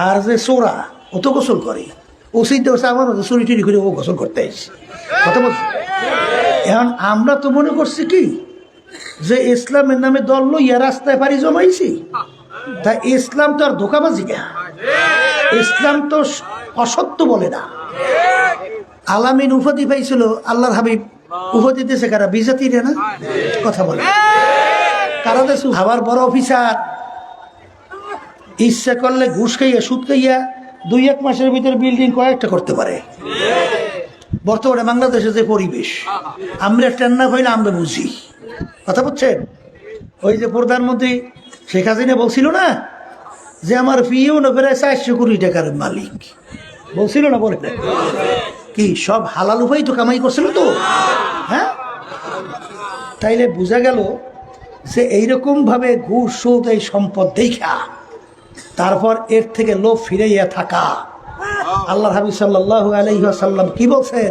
আর যে চোরা ও তো গোসল করে, ও চিন্তা করছে আমার মতো চুরি টুরি করে ও গোসল করতে আসছে, কথা বলছে। এখন আমরা তো মনে করছি কি যে ইসলামের নামে দল লইয়া রাস্তায় পাড়ি জমাইছি, তা ইসলাম তো আর ধোকাবাজি না, ইসলাম তো অসত্য বলে না। আলামিন উপাধি পাইছিল আল্লাহর হাবিব, উপাধি দিয়েছে কারা? বিজাতিরে না, কথা বলে কারা দেশ। আবার বড় অফিসার ইচ্ছা করলে ঘুষ খাইয়া সুদ খাইয়া 2-1 মাসের ভিতরে বিল্ডিং কয়েকটা করতে পারে। বর্তমানে বাংলাদেশে যে পরিবেশ, আমরা টেন্না হইলে আমরা বুঝি, কথা বলছেন। ওই যে প্রধানমন্ত্রী শেখ হাসিনা বলছিল না যে আমার ফিও না প্রায় 400 কোটি টাকার মালিক, বলছিল না? বলে কি সব হালাল উপায় তো কামাই করছিল তো, হ্যাঁ? তাইলে বোঝা গেল যে এইরকম ভাবে ঘুষ সুদ এই সম্পদ দেখা তারপর এর থেকে লোভ ফিরাইয়া থাকা। আল্লাহ হাবিব সাল্লাল্লাহু আলাইহি ওয়াসাল্লাম কি বলছেন?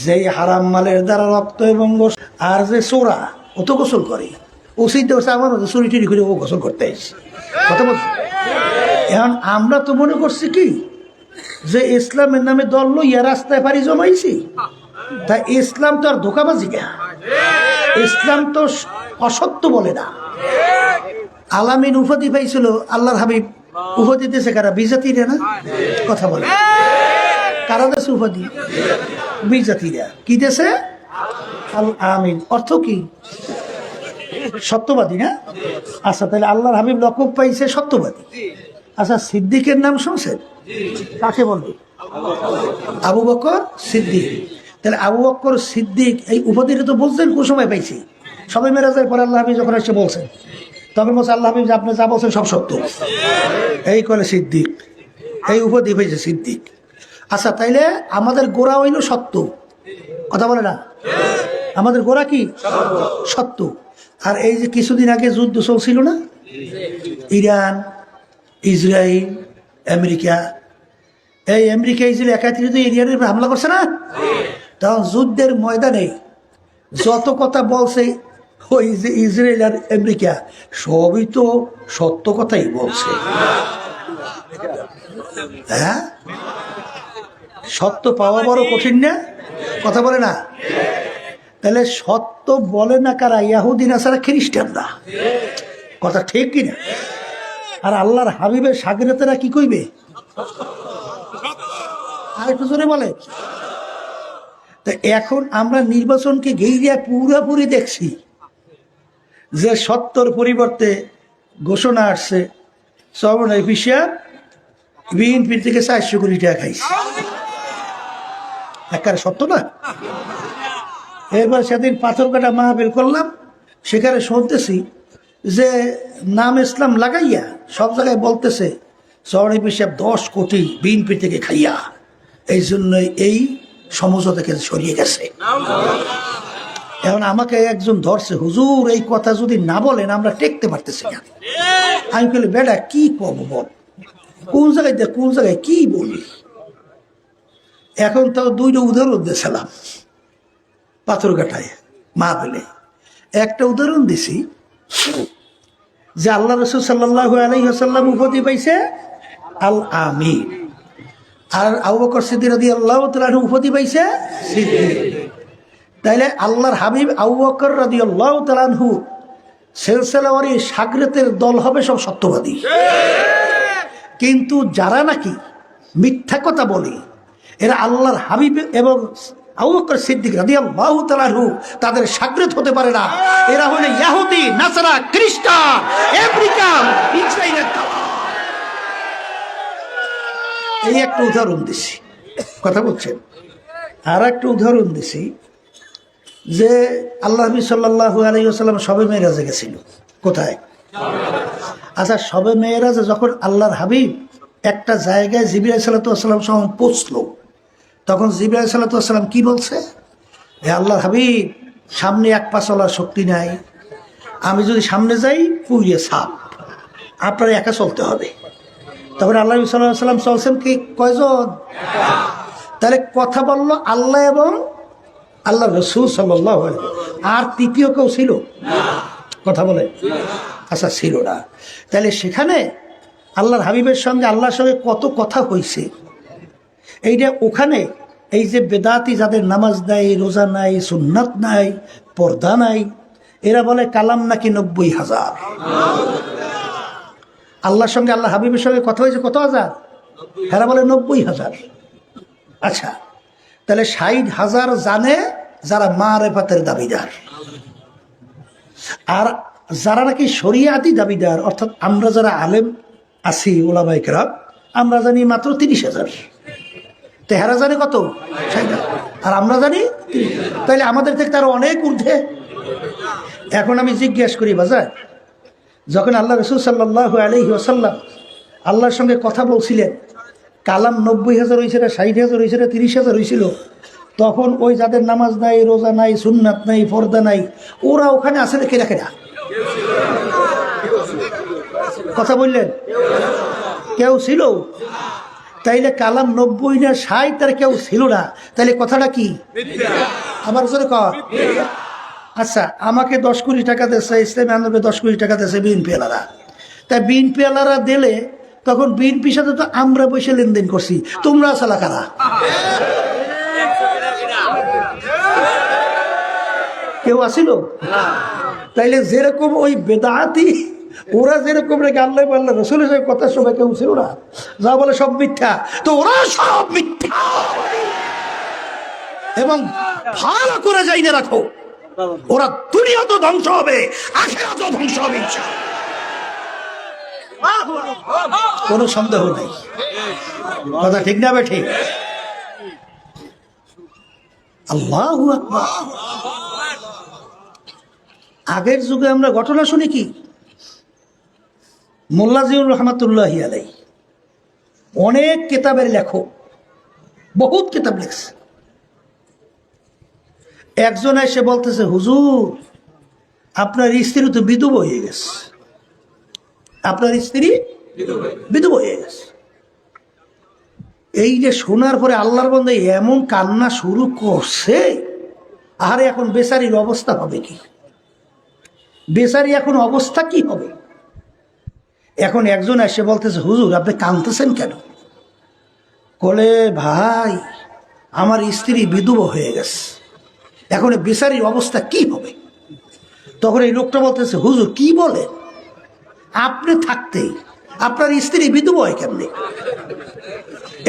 যে হারাম মালের দ্বারা রক্ত এবং আর যে চোরা ও তো গোসল করে, ও চিন্তা করছে আমার মতো চুরি টুরি করে ও গোসল করতে আসছে, কথা বলছে। এখন আমরা তো মনে করছি কি যে ইসলামের নামে দল লইয়া রাস্তায় পাড়ি জমাইছি, তা ইসলাম তো আর ধোকাবাজি না, ইসলাম তো অসত্য বলে না। আলামিন উপাধি পাইছিল আল্লাহর হাবিব, উপাধি দিয়েছে কারা? বিজাতিরা না, কথা বলে কারা দেশে উপাধি? বিজাতিরা। কি দেশে? আল আমিন। অর্থ কি? সত্যবাদী না? আচ্ছা, তাহলে আল্লাহর হাবিব লকব পাইছে সত্যবাদী। আচ্ছা, সিদ্দিকের নাম শুনছেন? কাকে বলবে? আবু বকর সিদ্দিক। তাহলে আবু বকর সিদ্দিক এই উপাধিটা তো বলছেন কোন সময় পাইছি? সবাই মেরাজের পরে আল্লাহ হাবিব যখন এসে বলছেন, তখন বলছে আল্লাহ হাবিব আপনি যা বলছেন সব সত্য, এই করে সিদ্দিক, এই উপাধি পাইছে সিদ্দিক। আচ্ছা, তাইলে আমাদের গোড়া হইল সত্য, কথা বলে না? আমাদের গোড়া কি? সত্য। আর এই যে কিছুদিন আগে যুদ্ধ চলছিল না, ইরান, ইসরায়েল, আমেরিকা, এই আমেরিকা ইসরায়েল একাত্রিত ইরানের হামলা করছে না, তখন যুদ্ধের ময়দানে যত কথা বলছে ওই যে ইসরায়েল আর আমেরিকা সবই তো সত্য কথাই বলছে, হ্যাঁ? সত্য পাওয়া বড় কঠিন না, কথা বলে না? তাহলে সত্য বলে না কারা? ইহুদি নাসারা খ্রিস্টানরা, কথা ঠিক কিনা? আর আল্লাহর হাবিবের শাগিরাতেরা কি কইবে? আর একটু জোরে বলে। তা এখন আমরা নির্বাচনকে ঘিরে পুরোপুরি দেখছি যে সত্যর পরিবর্তে ঘোষণা আসছে সবরণ অফিসার বিএনপির থেকে 400 কোটি টাকা খাইছে। একেবারে সত্য না? এরপর সেদিন পাথরঘাটা মাহফিল করলাম, সেখানে শুনতেছি যে নাম ইসলাম লাগাইয়া সব জায়গায় বলতেছে সবরণ অফিসার 10 কোটি বিএনপি থেকে খাইয়া, এই জন্যই এই সমঝোতা থেকে সরিয়ে গেছে। এখন আমাকে একজন ধরছে, হুজুর এই কথা যদি না বলেন আমরা টেকতে পারতেছি না। আমি বলি বেটা কি করবো বল, কোন জায়গায় কি বলি? এখন তাও 2টা উদাহরণ দিয়েছিলাম পাথরঘাটায় মাহফিলে। একটা উদাহরণ দিছি যে আল্লাহ রাসূল সাল্লাল্লাহু আলাইহি ওয়াসাল্লাম উপাধি পাইছে আল আমিন, আর আবু বকর সিদ্দিক রাদিয়াল্লাহু তাআলা উপাধি পাইছে সিদ্দিক। তাইলে আল্লাহর হাবিব আবু বকর রাদিয়াল্লাহু তাআলা আনহু সিলসিলাওয়ারি শাগরেতের দল হবে সব সত্যবাদী। কিন্তু যারা নাকি মিথ্যা কথা বলে এরা আল্লাহর হাবিব এবং আবু বকর সিদ্দিক রাদিয়াল্লাহু তাআলা আনহু তাদের শাগরেত হতে পারে না। এরা হলো ইহুদি, নাসারা, খ্রিস্টান, আমেরিকান, ইসরায়েলের দালাল। এই একটা উদাহরণ দিছি, কথা বলছেন। আর একটা উদাহরণ দিছি যে আল্লাহ নবী সাল্লাল্লাহু আলাইহি ওয়াসাল্লাম শবে মেরাজে গেছিল। কোথায়? আচ্ছা, শবে মেরাজে যখন আল্লাহর হাবিব একটা জায়গায় জিবরাইল সাল্লাল্লাহু আলাইহি ওয়াসাল্লাম সঙ্গে পৌঁছলো, তখন জিবরাইল সাল্লাল্লাহু আলাইহি ওয়াসাল্লাম কি বলছে? হে আল্লাহর হাবিব, সামনে এক পা চলার শক্তি নাই, আমি যদি সামনে যাই পুড়িয়ে সাপ, আপনার একা চলতে হবে। তখন আল্লাহ নবী সাল্লাল্লাহু আলাইহি ওয়াসাল্লাম চলছেন কি কয়জন? তাহলে কথা বললো আল্লাহ এবং আল্লাহ রাসূল সাল্লাল্লাহু আলাইহি ওয়াসাল্লাম, আর তৃতীয় কেউ ছিল? কথা বলে? আচ্ছা, ছিল না। তাহলে সেখানে আল্লাহর হাবিবের সঙ্গে আল্লাহর সঙ্গে কত কথা হয়েছে। এইটা ওখানে এই যে বেদাতি যাদের নামাজ নাই, রোজা নাই, সুন্নাত নাই, পর্দা নাই, এরা বলে কালাম নাকি ৯০,০০০। আল্লাহর সঙ্গে আল্লাহ হাবিবের সঙ্গে কথা হয়েছে কত হাজার? এরা বলে ৯০,০০০। আচ্ছা, তাহলে ৬০,০০০ জানে যারা মারেফাতের দাবিদার, আর যারা নাকি শরিয়াতি দাবিদার, অর্থাৎ আমরা যারা আলেম আছি ওলামায়ে কেরাম, আমরা জানি মাত্র ৩০,০০০। তেহারা জানে কত? ৬০,০০০। আর আমরা জানি, তাইলে আমাদের থেকে তারা অনেক ঊর্ধ্বে। এখন আমি জিজ্ঞেস করি বাজার, যখন আল্লাহ রসুল সাল্লাল্লাহু আলাইহি ওয়াসাল্লাম আল্লাহর সঙ্গে কথা বলছিলেন, কালাম ৯০,০০০ হয়েছে না ৬০,০০০ হয়েছে না ৩০,০০০ হয়েছিল, তখন ওই যাদের নামাজ নাই, রোজা নাই, সুন্নাত নাই, পর্দা নাই, ওরা ওখানে আসে না কেনা কেনা? কথা বললেন? কেউ ছিল? তাইলে কালাম ৯০ না ৬০ তার কেউ ছিল না, তাইলে কথাটা কি? আমার জোরে কর। আচ্ছা, আমাকে ১০ কোটি টাকা দিয়েছে ইসলামী আন্দোলনে, ১০ কোটি টাকা দিয়েছে বিএনপি আলারা। তাই বিএনপি আলারা দিলে তখন বিএনপির সাথে তো আমরা বসে লেনদেন করছি, তোমরা চালা কারা? কেউ আসিল? তাইলে যেরকম ওই বেদাতি ওরা যেরকম রেখে আল্লাহ আল্লাহ রসুলের সঙ্গে কথার সময় কেউ ছিল না, যা বলে সব মিথ্যা, তো ওরা সব মিথ্যা। এবং ভালো করে যাই না রাখো, ওরা দুনিয়া তো ধ্বংস হবে, আখিরাত তো ধ্বংস হবে কোনো সন্দেহ নেই। কথা ঠিক না বেঠি? আল্লাহু আকবার। আগের যুগে আমরা ঘটনা শুনি কি, মোল্লা জিয়াউর রহমাতুল্লাহি আলাইহি অনেক কিতাবের লেখক, বহুত কিতাব লিখছে। একজন এসে বলতেছে, হুজুর আপনার স্ত্রী তো বিধবা হয়ে গেছে, আপনার স্ত্রী বিধবা হয়ে গেছে। এই যে শোনার পরে আল্লাহর বান্দা এমন কান্না শুরু করছে, আরে এখন বেচারির অবস্থা হবে কি? বেচারি এখন অবস্থা কি হবে? এখন একজন এসে বলতেছে, হুজুর আপনি কাঁদতেছেন কেন? বলে, ভাই আমার স্ত্রী বিধবা হয়ে গেছে, এখন বেচারির অবস্থা কি হবে? তখন এই লোকটা বলতেছে, হুজুর কি বলে, আপনি থাকতেই আপনার স্ত্রী বিধবা হয় কেমনি?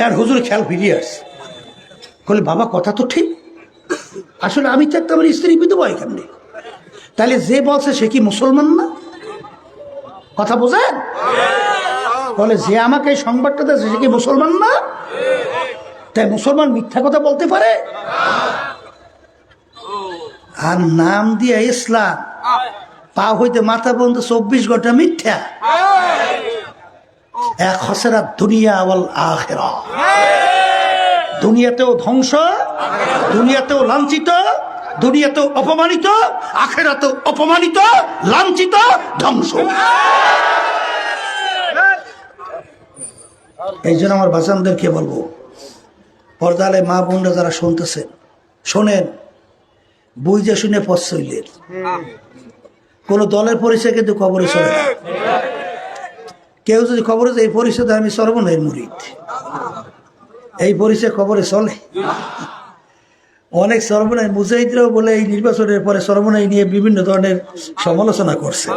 আর হুজুর খেয়াল ফিরিয়ে আসছে, বলে বাবা কথা তো ঠিক, আসলে আমি থাকতে আমার স্ত্রী বিধবা হয় কেমনি? তাহলে যে বলছে সে কি মুসলমান না? কথা বোঝেন? বলে যে আমাকে এই সংবাদটা দিয়েছে সে কি মুসলমান না? তাই মুসলমান মিথ্যা কথা বলতে পারে? আর নাম দিয়ে ইসলাম, পা হইতে মাথা পর্যন্ত ২৪ ঘন্টা মিথ্যা। এক খসরাত দুনিয়া ওয়াল আখিরা, দুনিয়াতেও ধ্বংস, দুনিয়াতেও লাঞ্ছিত, দুনিয়াতেও অপমানিত, আখিরাতেও অপমানিত, লাঞ্ছিত, ধ্বংস। এই জন্য আমার বাচ্চাদেরকে বলবো, পর্দালে মা বোনরা যারা শুনতেছেন, শোনেন, বুঝে শুনে পথ চললেন। কোন দলের পরিচয় কিন্তু কবরে চলে না। কেউ যদি খবরে এই পরিচয় আমি সর্বনয়ের মুরিদ, এই পরিচয় খবরে চলে। অনেক সর্বনয় মুজাহিদরাও বলে এই নির্বাচনের পরে সর্বনয় নিয়ে বিভিন্ন ধরনের সমালোচনা করছে।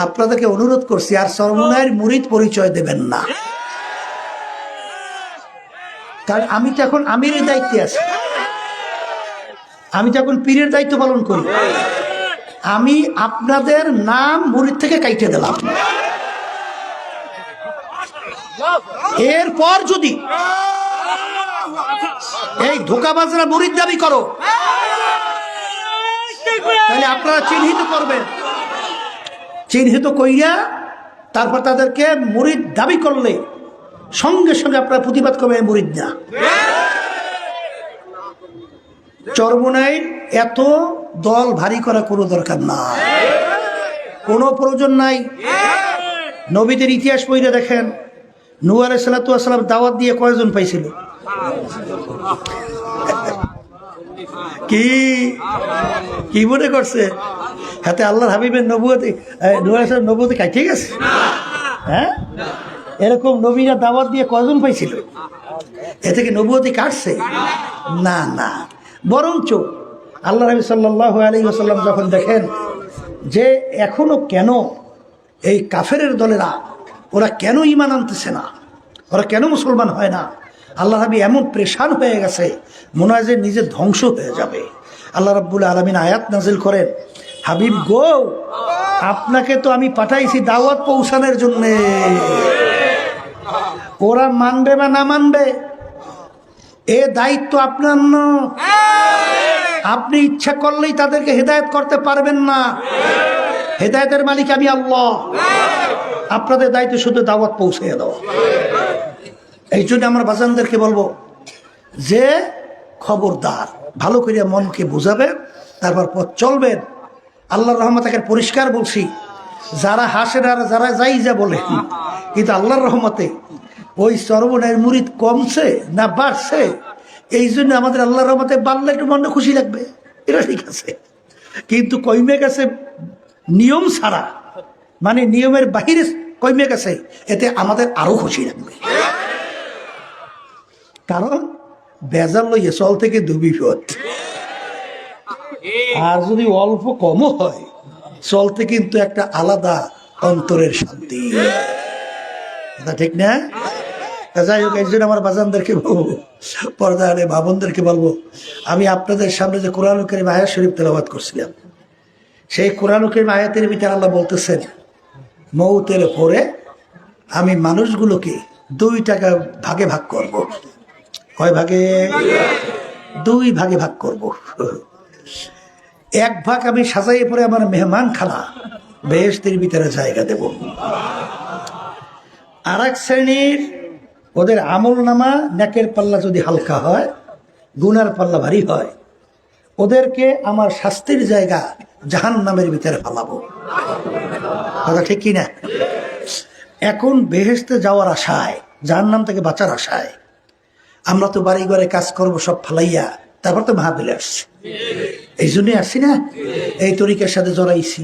আপনাদেরকে অনুরোধ করছি, আর সর্বনয়ের মুরিদ পরিচয় দেবেন না, কারণ আমি তো এখন আমিরের দায়িত্বে আছি, আমি তো এখন পীরের দায়িত্ব পালন করি। আমি আপনাদের নাম মুরিদ থেকে কাইটে দিলাম। এরপর যদি এই ধোঁকাবাজরা মুরিদ দাবি করো, তাহলে আপনারা চিহ্নিত করবেন, চিহ্নিত কইরা তারপর তাদেরকে মুরিদ দাবি করলে সঙ্গে সঙ্গে আপনারা প্রতিবাদ করবেন মুরিদ না। চরমোনাইর এত দল ভারী করা কোনো দরকার নাই, কোনো প্রয়োজন নাই। নবীদের ইতিহাস পড়ে দেখেন, নূহ আলাইহিস সালাতু ওয়াস সালাম দাওয়াত দিয়ে কয়জন পাইছিল? কি কি মনে করছে? হাতে আল্লাহর হাবিবের নবুয়তি, নূহ আলাইহিস সালাম নবুয়তি কাটিয়ে গেছে? হ্যাঁ, এরকম নবীরা দাওয়াত দিয়ে কয়জন পাইছিল? এ থেকে নবুয়তি কাটছে না, না। বরঞ্চ আল্লাহ নবী সাল্লাল্লাহু আলাইহি ওয়াসাল্লাম যখন দেখেন যে এখনো কেন এই কাফেরের দলেরা ওরা কেন ঈমান আনতেছে না, ওরা কেন মুসলমান হয় না, আল্লাহ নবী এমন প্রেশান হয়ে গেছে, মনে হয় যে নিজের ধ্বংস হয়ে যাবে। আল্লাহ রাব্বুল আলামিন আয়াত নাজিল করেন, হাবিব গো, আপনাকে তো আমি পাঠাইছি দাওয়াত পৌঁছানোর জন্য। ওরা মানবে বা না মানবে এ দায়িত্ব আপনার না। আপনি ইচ্ছা করলেই তাদেরকে হেদায়েত করতে পারবেন না। হেদায়েতের মালিক আমি আল্লাহ। আপনাদের দায়িত্ব শুধু দাওয়াত পৌঁছে দাও। এই জন্য আমরা বাজানদেরকে বলবো যে খবরদার, ভালো করে মনকে বুঝাবেন, তারপর পথ চলবেন। আল্লাহর রহমতে পরিষ্কার বলছি, যারা হাসেন আর যারা যাই যা বলে, কিন্তু আল্লাহর রহমতে ওই সর্বনায়ের মুরিদ কমছে না বাড়ছে, এই জন্য আমাদের আল্লাহর রহমতে বাড়লে একটু মনে খুশি লাগবে, এটা ঠিক আছে। কিন্তু কমে গেছে নিয়ম ছাড়া, মানে নিয়মের বাহিরে কমে গেছে, এতে আমাদের আরো খুশি লাগবে। কারণ বেজাল লইয়ে চল থেকে দুবিপদ, আর যদি অল্প কমও হয় চলতে কিন্তু একটা আলাদা অন্তরের শান্তি, ঠিক না? যাই হোক, এই জন্য আমার বাজানদেরকে বলবো, পর্দা আলে বাবনদেরকে বলবো, আমি আপনাদের সামনে যে কোরআন কারীম আয়াত শরীফ তেলাওয়াত করছিলাম, সেই কোরআন কারীম আয়াতের ভিতরে আল্লাহ বলতেছেন, মৌতের পরে আমি মানুষগুলোকে 2 টাকা ভাগে ভাগ করব। কয় ভাগে? 2 ভাগে ভাগ করব। 1 ভাগ আমি সাজাইয়ে পরে আমার মেহমান খানা বেহেশতের ভিতরে জায়গা দেব। আর এক শ্রেণীর ওদের আমল নামা নেকের পাল্লা যদি হালকা হয়, গুনার পাল্লা ভারী হয়, ওদেরকে আমার শাস্তির জায়গা জাহান্নামের ভিতরে ফালাবো। কথা ঠিক কিনা? এখন বেহেশতে যাওয়ার আশায়, জাহান্নাম থেকে বাঁচার আশায় আমরা তো বাড়ি ঘরে কাজ করবো সব ফালাইয়া, তারপর তো মাহফিলে আসছি। এই জন্যই আসছি না, এই তরিকার সাথে জড়াইছি,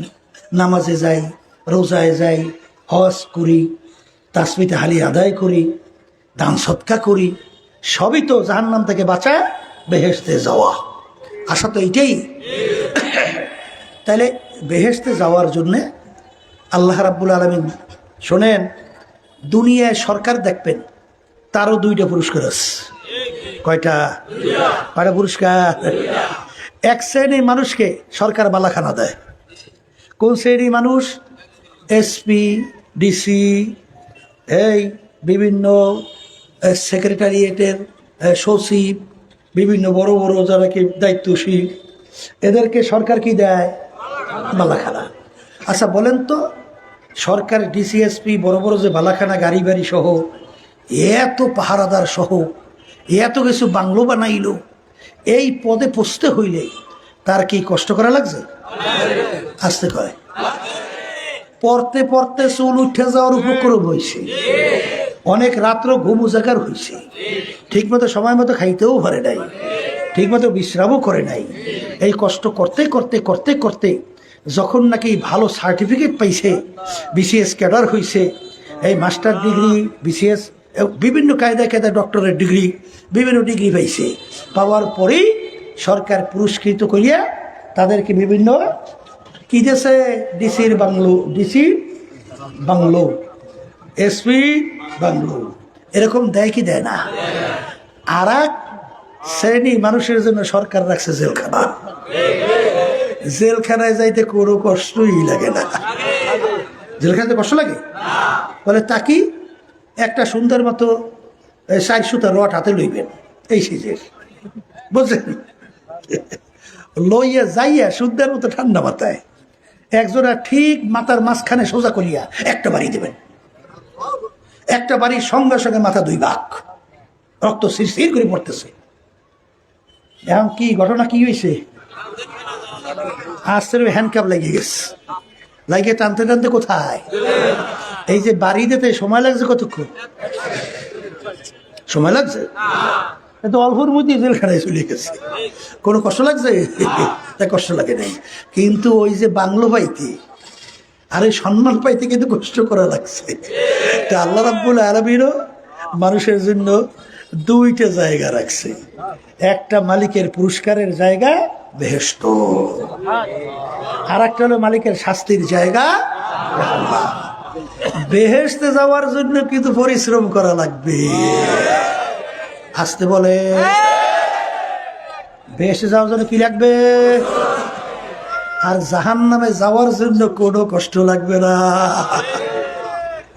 নামাজে যাই, রোজায় যাই, হজ করি, তাসবিহ তাহলিল আদায় করি, দান সৎকা করি, সবই তো জাহান্নাম থেকে বাঁচা, বেহেশতে যাওয়া। আশা তো এইটাই। তাহলে বেহেশতে যাওয়ার জন্যে আল্লাহ রাব্বুল আলামিন, শোনেন, দুনিয়ায় সরকার দেখবেন তারও 2টা পুরস্কার আছে। কয়টা? 2টা পুরস্কার। এক শ্রেণীর মানুষকে সরকার বালাখানা দেয়। কোন শ্রেণীর মানুষ? এসপি, ডিসি, এই বিভিন্ন সেক্রেটারিয়েটের সচিব, বিভিন্ন বড় বড় যারা কি দায়িত্বশীল, এদেরকে সরকার কি দেয়? বালাখানা। আচ্ছা বলেন তো, সরকার ডিসিএসপি বড় বড় যে বালাখানা, গাড়ি বাড়ি সহ, এত পাহারাদার সহ, এত কিছু বাংলো বানাইল, এই পদে পৌঁছতে হইলে তার কি কষ্ট করা লাগছে? আসতে কয় পড়তে পড়তে চুল উঠে যাওয়ার উপক্রম হয়েছে, অনেক রাত্র ঘুম উজাগার হয়েছে, ঠিক মতো সময় মতো খাইতেও পারে নাই, ঠিক মতো বিশ্রামও করে নাই। এই কষ্ট করতে করতে করতে করতে যখন নাকি ভালো সার্টিফিকেট পাইছে, বিসিএস ক্যাডার হয়েছে, এই মাস্টার ডিগ্রি, বিসিএস, বিভিন্ন কায়দায় কায়দায় ডক্টরের ডিগ্রি, বিভিন্ন ডিগ্রি পাইছে, পাওয়ার পরেই সরকার পুরস্কৃত করিয়া তাদেরকে বিভিন্ন কি দিয়েছে? ডিসির bungalow, DC bungalow, SP bungalow, এরকম দেয় কি দেয় না? আর এক শ্রেণী মানুষের জন্য সরকার রাখছে জেলখানা। জেলখানায় যাইতে কোনো কষ্টই লাগে না। জেলখানাতে কষ্ট লাগে? বলে তাকি একটা সুন্দর মতো 4 সুতা রড হাতে লইবেন, এই সিজের, বুঝলেন, লইয়া যাইয়া সুন্দর মতো ঠান্ডা মাথায় একজোড়া ঠিক মাথার মাঝখানে সোজা করিয়া একটা বাড়ি দেবেন। একটা বাড়ির সঙ্গে সঙ্গে মাথা 2 ভাগ, রক্ত শিরশির করে পড়তেছে। এখন কি ঘটনা কি হয়েছে? আস্তে হ্যান্ডকাপ লাগিয়ে গেছে, লাগিয়ে টানতে টানতে কোথায়? এই যে বাড়ি দিতে সময় লাগছে কতক্ষণ? সময় লাগছে? এত অল্পর মধ্যে জেলখানায় চলে গেছে। কোনো কষ্ট লাগছে? তাই কষ্ট লাগে নাই। কিন্তু ওই যে বাংলো পাইতে আর এই সম্মান পাইতে কিন্তু কষ্ট করা লাগছে। তা আল্লাহ রাব্বুল আলামিনও মানুষের জন্য দুইটা জায়গা রাখছে, একটা মালিকের পুরস্কারের জায়গা বেহেশত, আর একটা হলো মালিকের শাস্তির জায়গা। বেহেশতে যাওয়ার জন্য কিন্তু পরিশ্রম করা লাগবে। আসতে বলে বেহেশতে যাওয়ার জন্য কি লাগবে? আর জাহান্নামে যাওয়ার জন্য কোনো কষ্ট লাগবে না।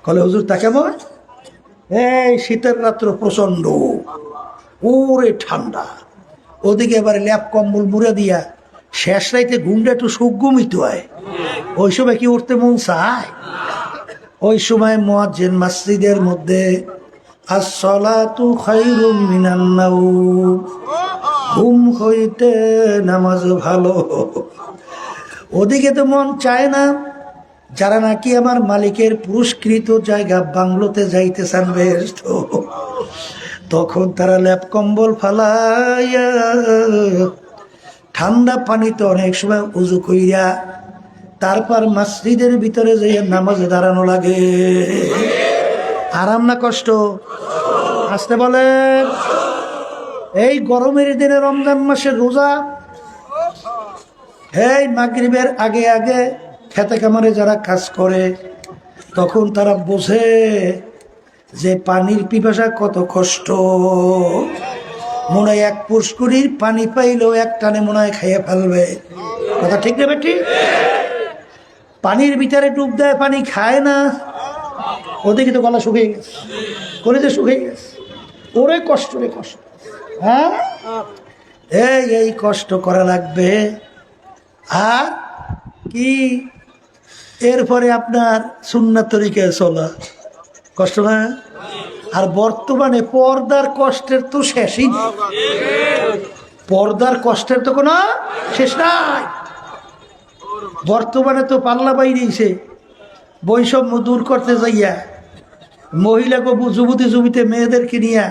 কলে হুজুর তা কেমন? এই শীতের রাত্র প্রচন্ড, ওরে ঠান্ডা, ওদিকে এবার ল্যাপ কম্বল মুড়ে দিয়া শেষ রাইতে ঘুমটা একটু সুগমিত হয়, ওই সময় কি উঠতে মন চায়? ওই সময় মুয়াজ্জিন মসজিদের মধ্যে আসসালাতু খায়রুম মিনান নাওম, ঘুম হইতে নামাজ ভালো। ওদিকে তো মন চায় না। যারা নাকি আমার মালিকের পুরস্কৃত জায়গা বাংলোতে যাইতে চান বেহেশত, তখন তারা ল্যাপ কম্বল ফালাইয়া ঠান্ডা পানিতে অনেক সময় উজু কইরা তারপর মসজিদের ভিতরে যাইয়া নামাজে দাঁড়ানো লাগে। আরাম না কষ্ট? আসতে বলেন। এই গরমের দিনে রমজান মাসের রোজা, এই মাগরিবের আগে আগে খেতে কামারে যারা কাজ করে, তখন তারা বোঝে যে পানির পিপাসা কত কষ্ট। মনে হয় এক পুষ্করির পানি পাইলেও এক টানে মনে হয় খাইয়ে ফেলবে। কথা ঠিক না বেটি? পানির ভিতরে ডুব দেয়, পানি খায় না। ওদিকে তো গলা শুকিয়ে গেছে, কলিজা শুকিয়ে গেছে। ওরে কষ্ট রে কষ্ট। হ্যাঁ, এই কষ্ট করা লাগবে। আর কি এরপরে আপনার সুন্নাত তরিকায় চলা কষ্ট না? আর বর্তমানে পর্দার কষ্টের তো শেষই নেই। পর্দার কষ্টের তো কোনো শেষ নাই। বর্তমানে তো পাল্লা বাইরেছে, বৈষম্য দূর করতে যাইয়া মহিলা কবু যুবতী যুবতী মেয়েদেরকে নিয়ে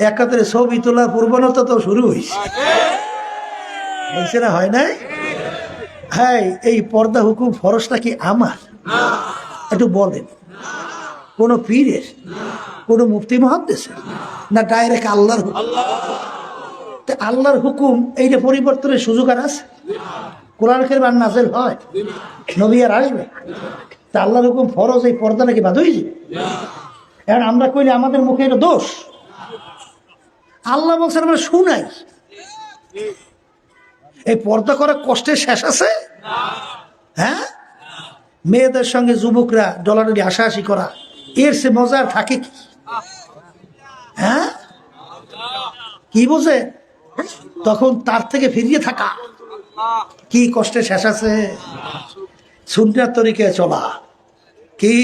একাত্রে ছবি তোলার প্রবণতা তো শুরু হয়েছে না? হয় নাই? হ্যাঁ, এই পর্দা হুকুম ফরজটা কি আমার? একটু বলেন। কোন পীরের, কোন মুফতি মুহাদ্দিসের, না ডাইরেক্ট আল্লাহর হুকুম? আল্লাহর হুকুম এইটা পরিবর্তনের সুযোগ আর আছে? কোরআন কারীম আর নাযিল হয়, নবী আর আসবে, তা আল্লাহর হুকুম ফরজ, এই পর্দা নাকি বাদ হয়ে যাবে? এখন আমরা কইলে আমাদের মুখে এটা দোষ। আল্লাহ বলছেন আমরা শুনাই। এই পর্দা করার কষ্টের শেষ আছে? হ্যাঁ, মেয়েদের সঙ্গে যুবকরা ডলাডলি হাসাহাসি করা, এর সে মজার থাকে কি? হ্যাঁ, কি বোঝে? তখন তার থেকে ফিরিয়ে থাকা কি কষ্টের শেষ আছে? সুন্নাত তরিকায় চলা কি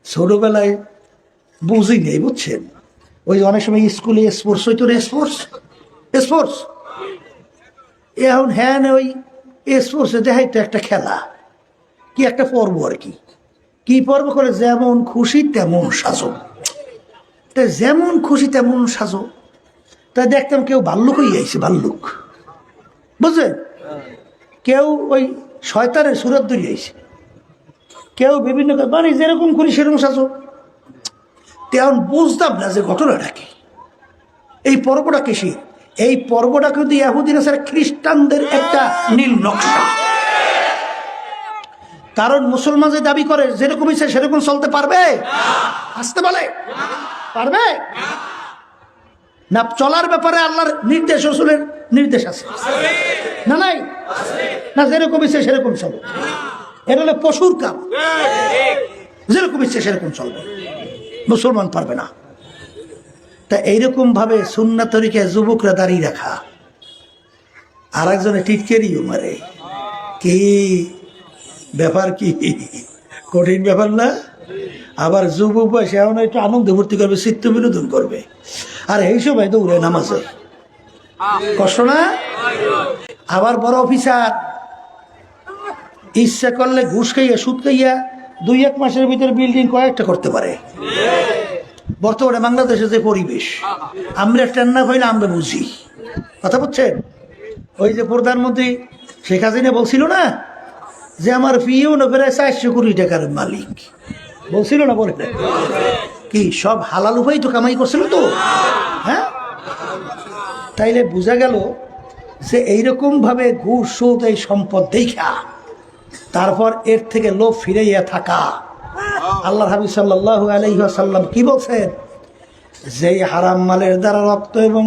ছোটবেলায় বুঝি নেই, বুঝছেন? ওই অনেক সময় স্কুলে স্পোর্টস হইতো না, স্পোর্টস এখন হ্যাঁ ওই স্পোর্টসে দেখাই তো একটা খেলা, কি একটা পর্ব আর কি পর্ব করে, যেমন খুশি তেমন সাজো। তাই যেমন খুশি তেমন সাজো। তাই দেখতাম কেউ ভাল্লুক হয়ে যাইছে, ভাল্লুক, বুঝলেন? কেউ ওই শয়তানের সুরত ধরে আইছে, কেউ বিভিন্ন, মানে যেরকম করি সেরকম সাজো। তেমন বুঝতাম না যে ঘটনাটা কি, এই পর্বটা কিসি। এই পর্বটা কিন্তু ইহুদি নাসারা খ্রিস্টানদের একটা নীল নকশা। কারণ মুসলমান যে দাবি করে যেরকম ইচ্ছে সেরকম চলতে পারবে? আসতে বলে পারবে না? চলার ব্যাপারে আল্লাহর নির্দেশ, রাসূলের নির্দেশ আছে না? নাই না? যেরকম ইচ্ছে সেরকম চলবে, এটা হলো পশুর কাম। যেরকম ইচ্ছে সেরকম চলবে, মুসলমান পারবে না। তা এইরকম ভাবে সুন্নাত তরিকায় যুবকরা দাঁড়িয়ে রাখা, আর একজনে টিটকেরিও মারে। কি ব্যাপার? কি কঠিন ব্যাপার না? আবার যুবক বয়সে এমন একটু আনন্দ ভর্তি করবে, চিত্ত বিনোদন করবে, আর এই সময় দৌড়ে নামাজে। কষ্ট না? আবার বড় অফিসার ইচ্ছা করলে ঘুষ খাইয়া সুদ খাইয়া 2-1 মাসের ভিতরে বিল্ডিং কয়েকটা করতে পারে। বর্তমানে বাংলাদেশে যে পরিবেশ, আমরা টেন্না হইলে আমরা বুঝি। কথা বলছেন? ওই যে প্রধানমন্ত্রী শেখ হাসিনা বলছিল না যে আমার ফিও না প্রায় 400 কোটি টাকার মালিক, বলছিল না? বলে কি সব হালাল উপায় তো কামাই করছিল তো, হ্যাঁ? তাইলে বোঝা গেল যে এইরকম ভাবে ঘুষ সুদ এই সম্পদ দেখা তারপর এর থেকে লোভ ফিরাইয়া থাকা। আল্লাহ হাবিব সাল্লাল্লাহু আলাইহি ওয়াসাল্লাম কি বলছেন? যেই হারাম মালের দ্বারা রক্ত এবং